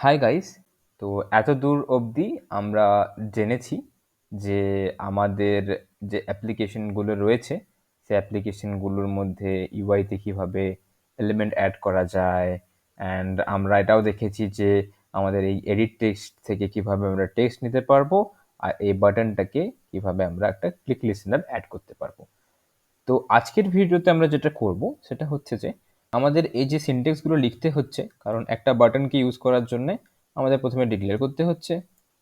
Hi guys. তো এত দূর অবধি আমরা জেনেছি যে আমাদের যে অ্যাপ্লিকেশনগুলো রয়েছে সেই অ্যাপ্লিকেশনগুলোর মধ্যে ইউআইতে কীভাবে এলিমেন্ট অ্যাড করা যায়, অ্যান্ড আমরা এটাও দেখেছি যে আমাদের এই এডিট টেক্সট থেকে কীভাবে আমরা টেক্সট নিতে পারবো, আর এই বাটনটাকে কীভাবে আমরা একটা ক্লিক লিসেনার অ্যাড করতে পারবো। তো আজকের ভিডিওতে আমরা যেটা করব সেটা হচ্ছে যে আমাদের এই যে সিনট্যাক্সগুলো লিখতে হচ্ছে, কারণ একটা বাটনকে ইউজ করার জন্য আমাদের প্রথমে ডিক্লেয়ার করতে হচ্ছে,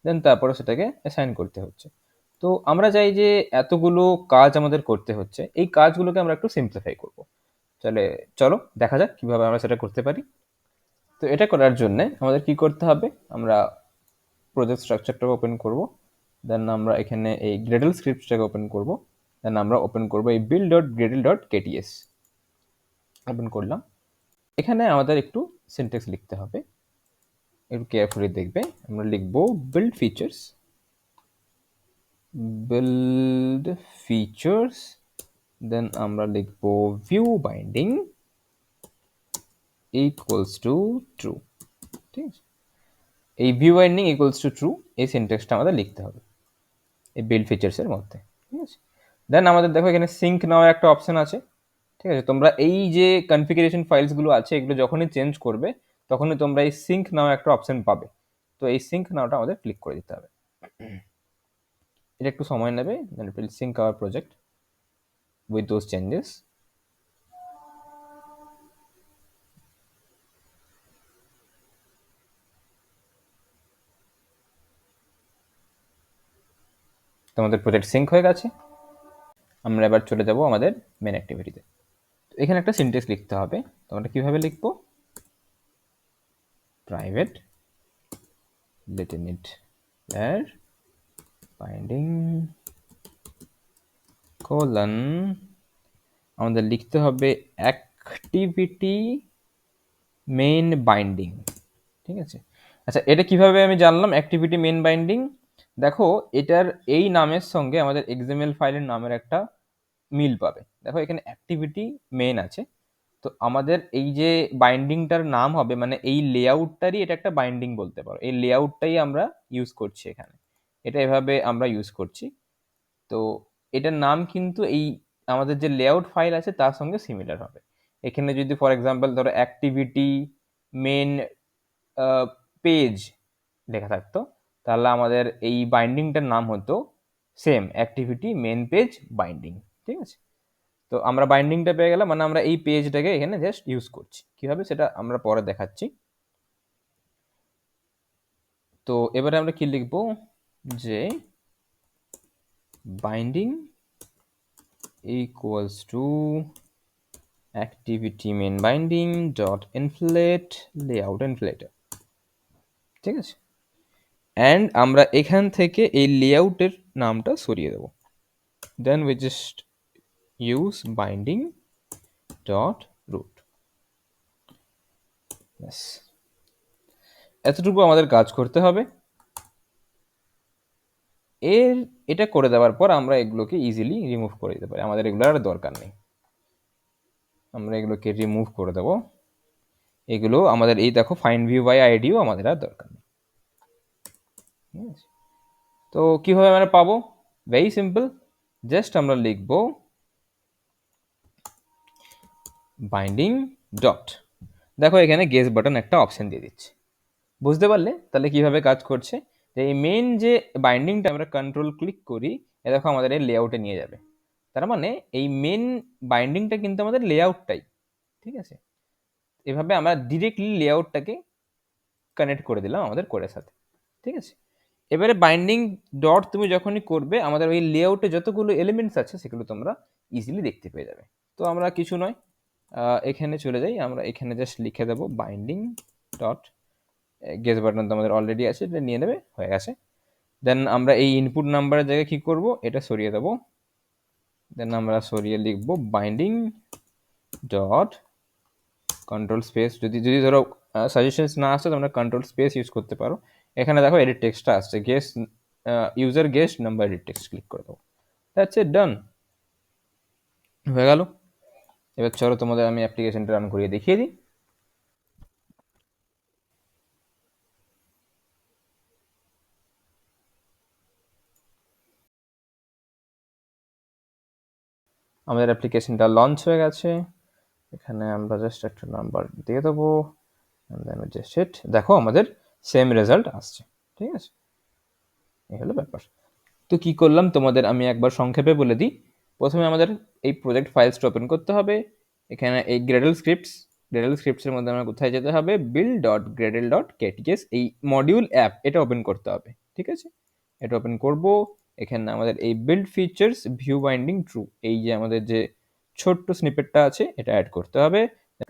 দেন তারপরে সেটাকে অ্যাসাইন করতে হচ্ছে। তো আমরা চাই যে এতগুলো কাজ আমাদের করতে হচ্ছে, এই কাজগুলোকে আমরা একটু সিম্পলিফাই করব। তাহলে চলো দেখা যাক কিভাবে আমরা সেটা করতে পারি। তো এটা করার জন্য আমাদের কি করতে হবে, আমরা প্রজেক্ট স্ট্রাকচারটাকে ওপেন করব, দেন আমরা এখানে এই গ্রেডল স্ক্রিপ্টটাকে ওপেন করব, দেন আমরা ওপেন করব এই build.gradle.kts। ওপেন করলাম। এখানে আমাদের একটু সিনট্যাক্স লিখতে হবে, একটু কেয়ারফুলি দেখবে। আমরা লিখব build features, build features, দেন আমরা লিখব view binding equals to true। ঠিক আছে, এই view binding equals to true এই সিনট্যাক্সটা আমাদের লিখতে হবে এই বিল্ড ফিচার্সের মধ্যে। ঠিক আছে, দেন আমাদের দেখো এখানে সিঙ্ক নাও একটা অপশন আছে। ঠিক আছে, তোমরা এই যে কনফিগারেশন ফাইলসগুলো আছে এগুলো যখনই চেঞ্জ করবে তখনই তোমরা এই সিঙ্ক নাও একটা অপশন পাবে। তো এই সিঙ্ক নাওটা আমাদের ক্লিক করে দিতে হবে। এটা একটু সময় নেবে, then it will sync our project with those changes. তোমাদের প্রজেক্ট সিঙ্ক হয়ে গেছে। আমরা এবার চলে যাব আমাদের মেন অ্যাক্টিভিটিতে। এখানে একটা সিনট্যাক্স লিখতে হবে। তোমরা কিভাবে লিখবো, private let init where binding colon আমাদের লিখতে হবে অ্যাক্টিভিটি মেন বাইন্ডিং। ঠিক আছে, আচ্ছা এটা কিভাবে আমি জানলাম অ্যাক্টিভিটি মেন বাইন্ডিং? দেখো এটার এই নামের সঙ্গে আমাদের এক্সএমএল ফাইলের নামের একটা মিল পাবে। দেখো এখানে অ্যাক্টিভিটি মেন আছে, তো আমাদের এই যে বাইন্ডিংটার নাম হবে, মানে এই লেআউটটারই এটা একটা বাইন্ডিং বলতে পারো। এই লেআউটটাই আমরা ইউজ করছি এখানে, এটা এভাবে আমরা ইউজ করছি। তো এটার নাম কিন্তু এই আমাদের যে লেআউট ফাইল আছে তার সঙ্গে সিমিলার হবে। এখানে যদি ফর এক্সাম্পল ধরো অ্যাক্টিভিটি মেন পেজ লেখা থাকতো, তাহলে আমাদের এই বাইন্ডিংটার নাম হতো same activity main page binding. ঠিক আছে, তো আমরা বাইন্ডিংটা পেয়ে গেলাম, মানে আমরা এই পেজটাকে এখানে জাস্ট ইউজ করছি। কিভাবে সেটা আমরা পরে দেখাচ্ছি। তো এবারে আমরা কি লিখবো, যে binding equals to activity main binding dot inflate layout inflator। ঠিক আছে, অ্যান্ড আমরা এখান থেকে এই লেআউটের নামটা সরিয়ে দেবো, then we just use binding dot root. ব্যাস এতটুকু আমাদের কাজ করতে হবে। এটা করে দেওয়ার পর আমরা এগুলোকে ইজিলি রিমুভ করে দিতে পারি, আমাদের এগুলোর আর দরকার নেই। আমরা এগুলোকে রিমুভ করে দেবো। এগুলো আমাদের এই দেখো ফাইন্ড ভিউ বাই আইডিও আমাদের আর দরকার নেই। ঠিক আছে, তো কিভাবে আমরা পাবো, ভেরি সিম্পল, জাস্ট আমরা লিখব বাইন্ডিং ডট, দেখো এখানে গেস বাটন একটা অপশন দিয়ে দিচ্ছে। বুঝতে পারলে তাহলে কিভাবে কাজ করছে? যে এই মেন যে বাইন্ডিংটা আমরা কন্ট্রোল ক্লিক করি, এ দেখো আমাদের এই লেআউটে নিয়ে যাবে। তার মানে এই মেন বাইন্ডিংটা কিন্তু আমাদের লেআউটটাই। ঠিক আছে, এভাবে আমরা ডিরেক্টলি লেআউটটাকে কানেক্ট করে দিলাম আমাদের কোডের সাথে। ঠিক আছে, এবারে বাইন্ডিং ডট তুমি যখনই করবে আমাদের ওই লেআউটে যতগুলো এলিমেন্টস আছে সেগুলো তোমরা ইজিলি দেখতে পেয়ে যাবে। তো আমরা কিছু নয়, এখানে চলে যাই, আমরা এখানে জাস্ট লিখে দেবো বাইন্ডিং ডট গেস বাটন, তো আমাদের অলরেডি আছে, এটা নিয়ে নেবে, হয়ে গেছে। দেন আমরা এই ইনপুট নাম্বারের জায়গায় কি করব, এটা সরিয়ে দেবো, দেন আমরা সরিয়ে লিখব বাইন্ডিং ডট কন্ট্রোল স্পেস। যদি যদি ধরো সাজেশনস না আসে তোমরা কন্ট্রোল স্পেস ইউজ করতে পারো। এখানে দেখো এডিট টেক্সটটা আসছে, guess user guest number edit text, click করে দেবো, দ্যাটস ইট, ডান, হয়ে গেল। এবার চলো তোমাদের আমি অ্যাপ্লিকেশনটা রান করিয়ে দেখিয়ে দিই। আমাদের অ্যাপ্লিকেশনটা লঞ্চ হয়ে গেছে। এখানে আমরা জাস্ট একটা নাম্বার দিয়ে দেবো, জাস্ট হিট, দেখো আমাদের সেম রেজাল্ট আসছে। ঠিক আছে, এই হলো ব্যাপার। তো কি করলাম তোমাদের আমি একবার সংক্ষেপে বলে দিই। প্রথমে আমাদের এই প্রজেক্ট ফাইলসটা ওপেন করতে হবে। এখানে এই গ্রেডেল স্ক্রিপ্টসের মধ্যে আমরা কোথায় যেতে হবে, build.gradle.ktts, এই মডিউল অ্যাপ এটা ওপেন করতে হবে। ঠিক আছে, এটা ওপেন করব। এখানে আমাদের এই build features view binding true, এই যে আমাদের যে ছোট্ট স্নিপেটটা আছে এটা অ্যাড করতে হবে।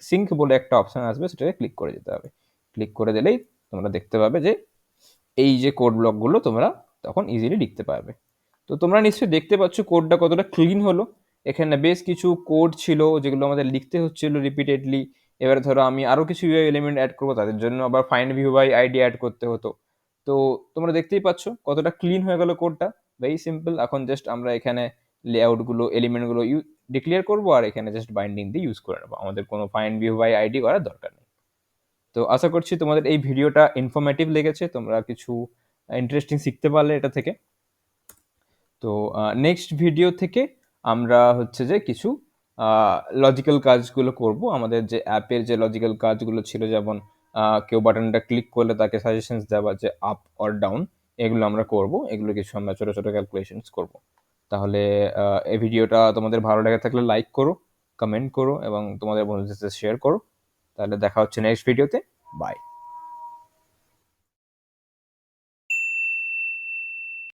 সিঙ্ক বলে একটা অপশন আসবে, সেটাতে ক্লিক করে যেতে হবে। ক্লিক করে দিলেই তোমরা দেখতে পাবে যে এই যে কোড ব্লকগুলো তোমরা তখন ইজিলি লিখতে পারবে। তো তোমরা নিশ্চয়ই দেখতে পাচ্ছ কোডটা কতটা ক্লিন হলো। এখানে বেশ কিছু কোড ছিল যেগুলো আমাদের লিখতে হচ্ছিল রিপিটেডলি। এবারে ধরো আমি আরও কিছু ইউআই এলিমেন্ট অ্যাড করবো, তাদের জন্য আবার find view by ID add করতে হতো। তো তোমরা দেখতেই পাচ্ছ কতটা ক্লিন হয়ে গেল কোডটা, ভেরি সিম্পল। এখন জাস্ট আমরা এখানে লেআউটগুলো এলিমেন্টগুলো ডিক্লিয়ার করবো, আর এখানে জাস্ট বাইন্ডিং দিয়ে ইউজ করে নেবো, আমাদের কোনো ফাইন্ড ভিউ বাই আইডি করার দরকার নেই। তো আশা করছি তোমাদের এই ভিডিওটা ইনফরমেটিভ লেগেছে, তোমরা কিছু ইন্টারেস্টিং শিখতে পারলে এটা থেকে। তো নেক্সট ভিডিও থেকে আমরা হচ্ছে যে কিছু লজিক্যাল কাজগুলো করব, আমাদের যে অ্যাপের যে লজিক্যাল কাজগুলো ছিল, যেমন কেউ বাটনটা ক্লিক করলে তাকে সাজেশনস দেওয়া, যে আপ অর ডাউন, এগুলো আমরা করব। এগুলো কিছু আমরা ছোটো ছোটো ক্যালকুলেশনস করব। তাহলে এই ভিডিওটা তোমাদের ভালো লেগে থাকলে লাইক করো, কমেন্ট করো এবং তোমাদের বন্ধুদের সাথে শেয়ার করো। তাহলে দেখা হচ্ছে নেক্সট ভিডিওতে। বাই।